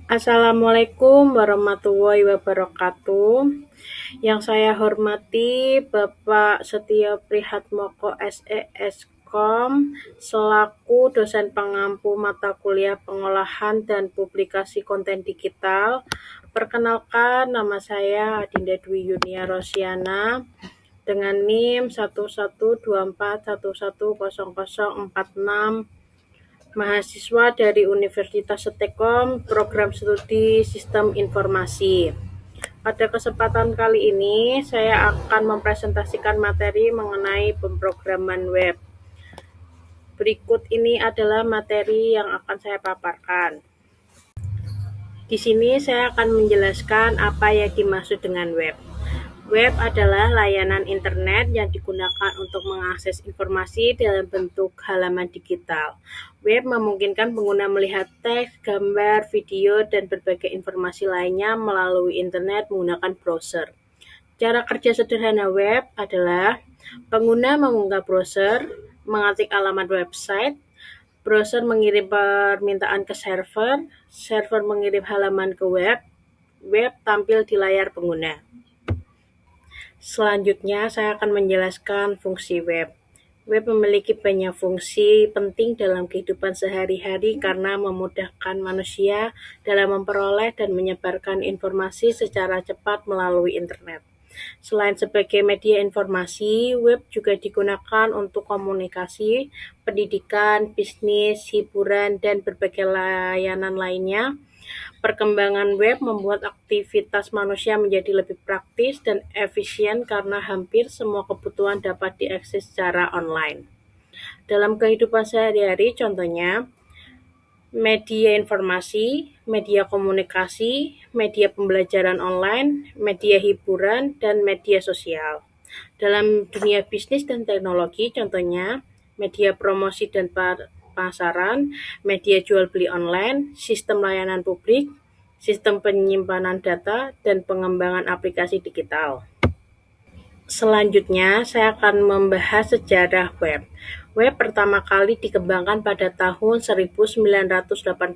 Assalamualaikum warahmatullahi wabarakatuh. Yang saya hormati Bapak Setio Prihatmoko SESkom selaku dosen pengampu mata kuliah pengolahan dan publikasi konten digital. Perkenalkan, nama saya Adinda Dwi Yunia Rosiana dengan NIM 11241100046, mahasiswa dari Universitas Setekom, program studi Sistem Informasi. Pada kesempatan kali ini, saya akan mempresentasikan materi mengenai pemrograman web. Berikut ini adalah materi yang akan saya paparkan. Di sini saya akan menjelaskan apa yang dimaksud dengan web. Web adalah layanan internet yang digunakan untuk mengakses informasi dalam bentuk halaman digital. Web memungkinkan pengguna melihat teks, gambar, video, dan berbagai informasi lainnya melalui internet menggunakan browser. Cara kerja sederhana web adalah pengguna mengunggah browser, mengetik alamat website, browser mengirim permintaan ke server, server mengirim halaman ke web, web tampil di layar pengguna. Selanjutnya, saya akan menjelaskan fungsi web. Web memiliki banyak fungsi penting dalam kehidupan sehari-hari karena memudahkan manusia dalam memperoleh dan menyebarkan informasi secara cepat melalui internet. Selain sebagai media informasi, web juga digunakan untuk komunikasi, pendidikan, bisnis, hiburan, dan berbagai layanan lainnya. Perkembangan web membuat aktivitas manusia menjadi lebih praktis dan efisien karena hampir semua kebutuhan dapat diakses secara online. Dalam kehidupan sehari-hari, contohnya media informasi, media komunikasi, media pembelajaran online, media hiburan, dan media sosial. Dalam dunia bisnis dan teknologi, contohnya media promosi dan pasaran, media jual beli online, sistem layanan publik, sistem penyimpanan data, dan pengembangan aplikasi digital. Selanjutnya, saya akan membahas sejarah web. Web pertama kali dikembangkan pada tahun 1989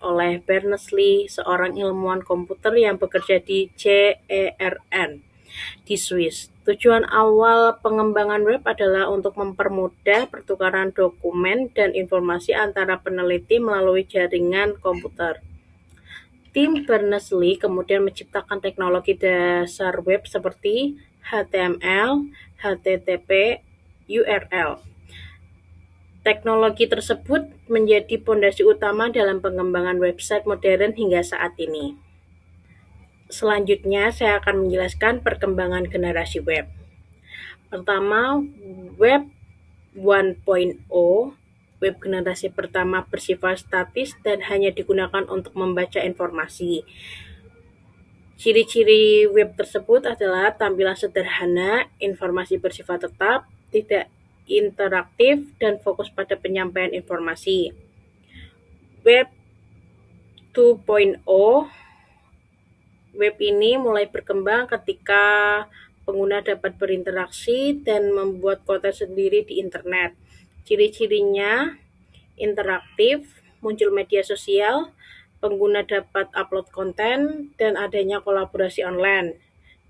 oleh Berners-Lee, seorang ilmuwan komputer yang bekerja di CERN di Swiss. Tujuan awal pengembangan web adalah untuk mempermudah pertukaran dokumen dan informasi antara peneliti melalui jaringan komputer. Tim Berners-Lee kemudian menciptakan teknologi dasar web seperti HTML, HTTP, URL. Teknologi tersebut menjadi fondasi utama dalam pengembangan website modern hingga saat ini. Selanjutnya, saya akan menjelaskan perkembangan generasi web. Pertama, web 1.0. Web generasi pertama bersifat statis dan hanya digunakan untuk membaca informasi. Ciri-ciri web tersebut adalah tampilan sederhana, informasi bersifat tetap, tidak interaktif, dan fokus pada penyampaian informasi. Web 2.0. Web ini mulai berkembang ketika pengguna dapat berinteraksi dan membuat konten sendiri di internet. Ciri-cirinya interaktif, muncul media sosial, pengguna dapat upload konten, dan adanya kolaborasi online.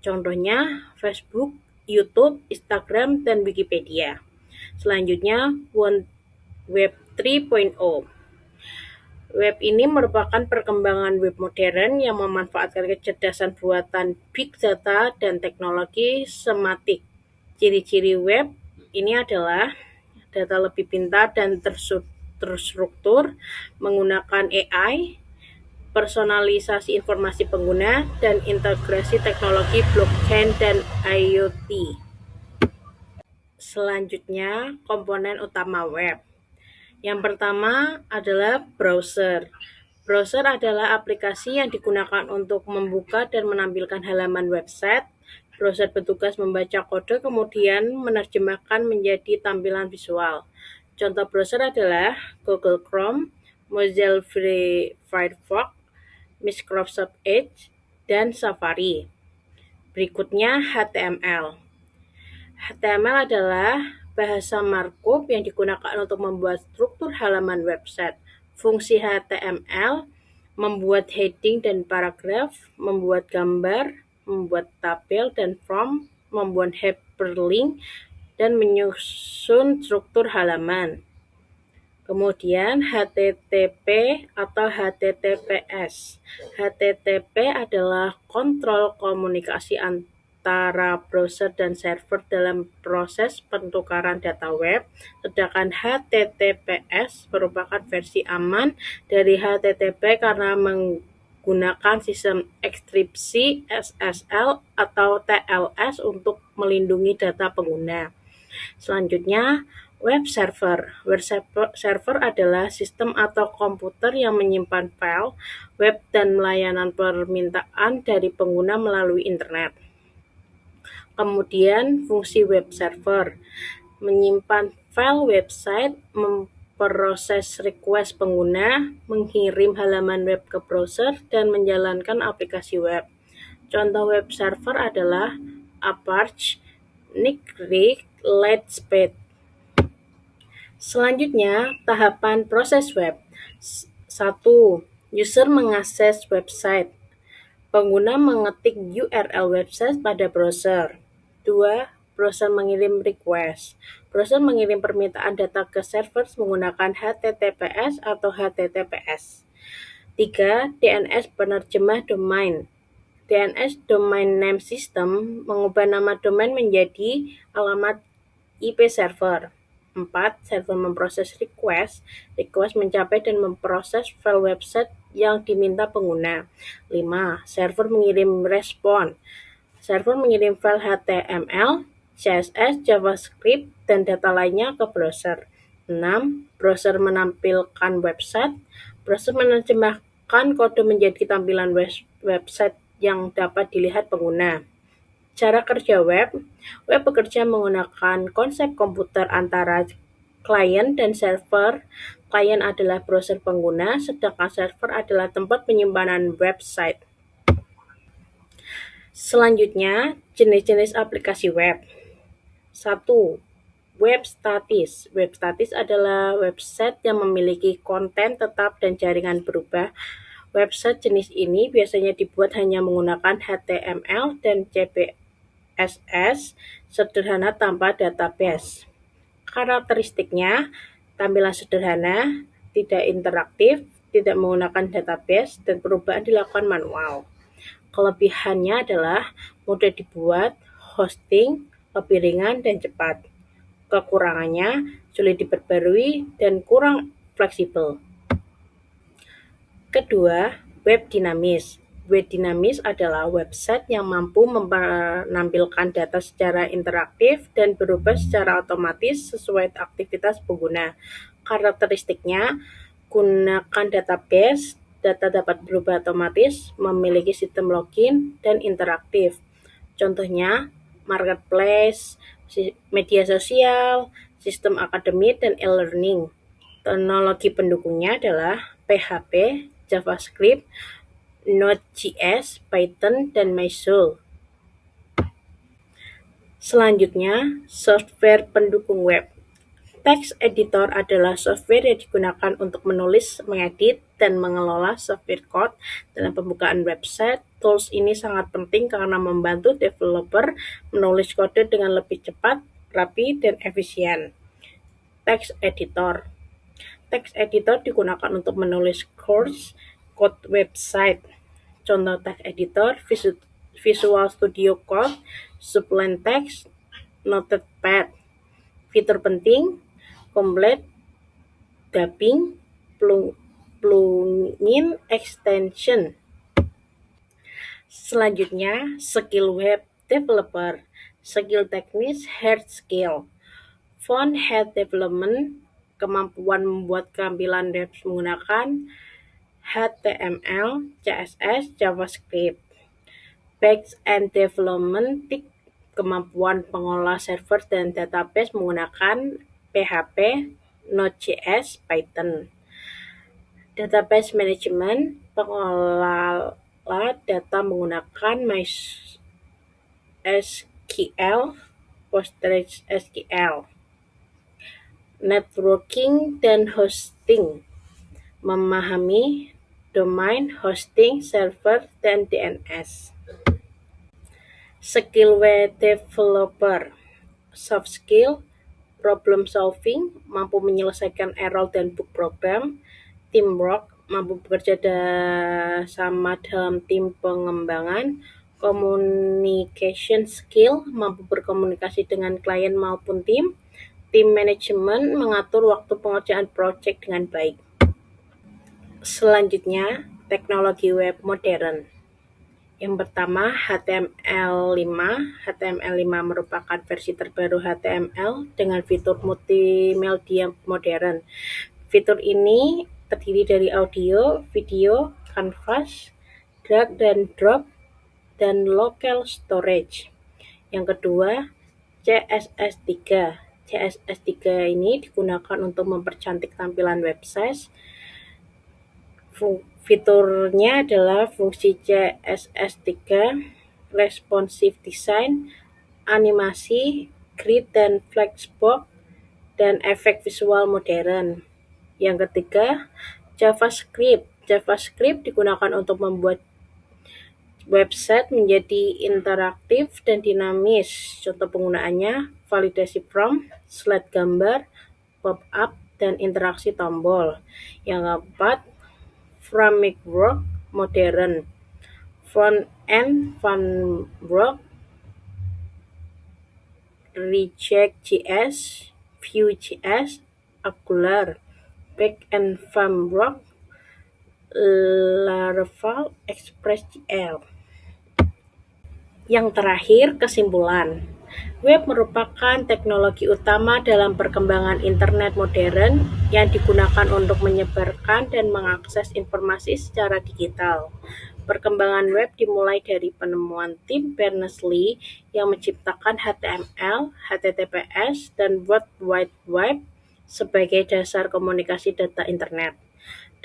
Contohnya Facebook, YouTube, Instagram, dan Wikipedia. Selanjutnya, Web 3.0. Web ini merupakan perkembangan web modern yang memanfaatkan kecerdasan buatan big data dan teknologi semantik. Ciri-ciri web ini adalah data lebih pintar dan terstruktur, menggunakan AI, personalisasi informasi pengguna, dan integrasi teknologi blockchain dan IoT. Selanjutnya, komponen utama web. Yang pertama adalah browser. Browser adalah aplikasi yang digunakan untuk membuka dan menampilkan halaman website. Browser bertugas membaca kode kemudian menerjemahkan menjadi tampilan visual. Contoh browser adalah Google Chrome, Mozilla Firefox, Microsoft Edge, dan Safari. Berikutnya HTML. HTML adalah bahasa markup yang digunakan untuk membuat struktur halaman website. Fungsi HTML membuat heading dan paragraf, membuat gambar, membuat tabel dan form, membuat hyperlink, dan menyusun struktur halaman. Kemudian HTTP atau HTTPS. HTTP adalah kontrol komunikasi antara browser dan server dalam proses pertukaran data web, sedangkan HTTPS merupakan versi aman dari HTTP karena menggunakan sistem enkripsi SSL atau TLS untuk melindungi data pengguna. Selanjutnya, web server. Web server adalah sistem atau komputer yang menyimpan file web dan layanan permintaan dari pengguna melalui internet. Kemudian, fungsi web server menyimpan file website, memproses request pengguna, mengirim halaman web ke browser, dan menjalankan aplikasi web. Contoh web server adalah Apache, Nightcrawler, Lightspeed. Selanjutnya, tahapan proses web. 1. User mengakses website. Pengguna mengetik URL website pada browser. 2. Browser mengirim request. Browser mengirim permintaan data ke server menggunakan HTTPS atau HTTPS. 3. DNS penerjemah domain. DNS Domain Name System mengubah nama domain menjadi alamat IP server. 4. Server memproses request. Request mencapai dan memproses file website yang diminta pengguna. 5. Server mengirim respon. Server mengirim file HTML, CSS, JavaScript, dan data lainnya ke browser. 6. Browser menampilkan website. Browser menerjemahkan kode menjadi tampilan website yang dapat dilihat pengguna. Cara kerja web. Web bekerja menggunakan konsep komputer antara klien dan server. Klien adalah browser pengguna, sedangkan server adalah tempat penyimpanan website. Selanjutnya, jenis-jenis aplikasi web. 1. Web statis. Web statis adalah website yang memiliki konten tetap dan jaringan berubah. Website jenis ini biasanya dibuat hanya menggunakan HTML dan CSS sederhana tanpa database. Karakteristiknya, tampilan sederhana, tidak interaktif, tidak menggunakan database, dan perubahan dilakukan manual. Kelebihannya adalah mudah dibuat, hosting, lebih ringan dan cepat. Kekurangannya, sulit diperbarui dan kurang fleksibel. Kedua, web dinamis. Web dinamis adalah website yang mampu menampilkan data secara interaktif dan berubah secara otomatis sesuai aktivitas pengguna. Karakteristiknya, gunakan database, data dapat berubah otomatis, memiliki sistem login, dan interaktif. Contohnya, marketplace, media sosial, sistem akademik, dan e-learning. Teknologi pendukungnya adalah PHP, JavaScript, Node.js, Python, dan Mysore. Selanjutnya, software pendukung web. Text editor adalah software yang digunakan untuk menulis, mengedit, dan mengelola software code dalam pembukaan website. Tools ini sangat penting karena membantu developer menulis kode dengan lebih cepat, rapi, dan efisien. Text editor. Text editor digunakan untuk menulis code website. Contoh text editor, Visual Studio Code, Sublime Text, Notepad. Fitur penting, complete, dubbing, plugin, extension. Selanjutnya, skill web developer. Skill teknis, hard skill. Font head development, kemampuan membuat tampilan web menggunakan HTML, CSS, JavaScript. Back-end development, kemampuan pengolah server dan database menggunakan PHP, Node.js, Python. Database management, pengolah data menggunakan MySQL, PostgreSQL. Networking dan hosting, memahami domain, hosting, server, dan DNS. Skill web developer, soft skill, problem solving, mampu menyelesaikan error dan bug program, teamwork, mampu bekerja sama dalam tim pengembangan, communication skill, mampu berkomunikasi dengan klien maupun tim, team management, mengatur waktu pengerjaan proyek dengan baik. Selanjutnya, teknologi web modern. Yang pertama, HTML5. HTML5 merupakan versi terbaru HTML dengan fitur multimedia modern. Fitur ini terdiri dari audio, video, canvas, drag dan drop, dan local storage. Yang kedua, CSS3. CSS3 ini digunakan untuk mempercantik tampilan website. Fiturnya adalah fungsi CSS3, responsive design, animasi, grid dan flexbox, dan efek visual modern. Yang ketiga, JavaScript. JavaScript digunakan untuk membuat website menjadi interaktif dan dinamis. Contoh penggunaannya validasi prompt, slide gambar, pop-up, dan interaksi tombol. Yang keempat, framework modern. Front-end framework, React.js, Vue.js, Angular. Back-end framework, Laravel, Express.js. Yang terakhir, kesimpulan. Web merupakan teknologi utama dalam perkembangan internet modern yang digunakan untuk menyebarkan dan mengakses informasi secara digital. Perkembangan web dimulai dari penemuan Tim Berners-Lee yang menciptakan HTML, HTTPS, dan World Wide Web sebagai dasar komunikasi data internet.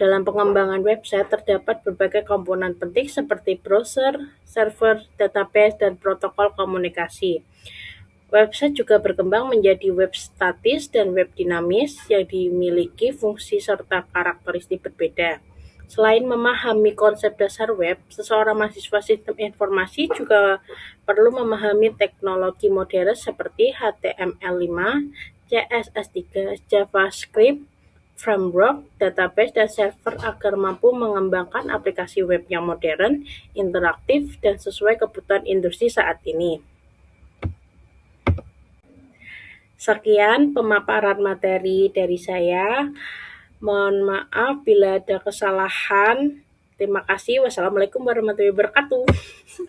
Dalam pengembangan website terdapat berbagai komponen penting seperti browser, server, database, dan protokol komunikasi. Website juga berkembang menjadi web statis dan web dinamis yang dimiliki fungsi serta karakteristik berbeda. Selain memahami konsep dasar web, seseorang mahasiswa sistem informasi juga perlu memahami teknologi modern seperti HTML5, CSS3, JavaScript, framework, database, dan server agar mampu mengembangkan aplikasi web yang modern, interaktif, dan sesuai kebutuhan industri saat ini. Sekian pemaparan materi dari saya. Mohon maaf bila ada kesalahan. Terima kasih. Wassalamualaikum warahmatullahi wabarakatuh.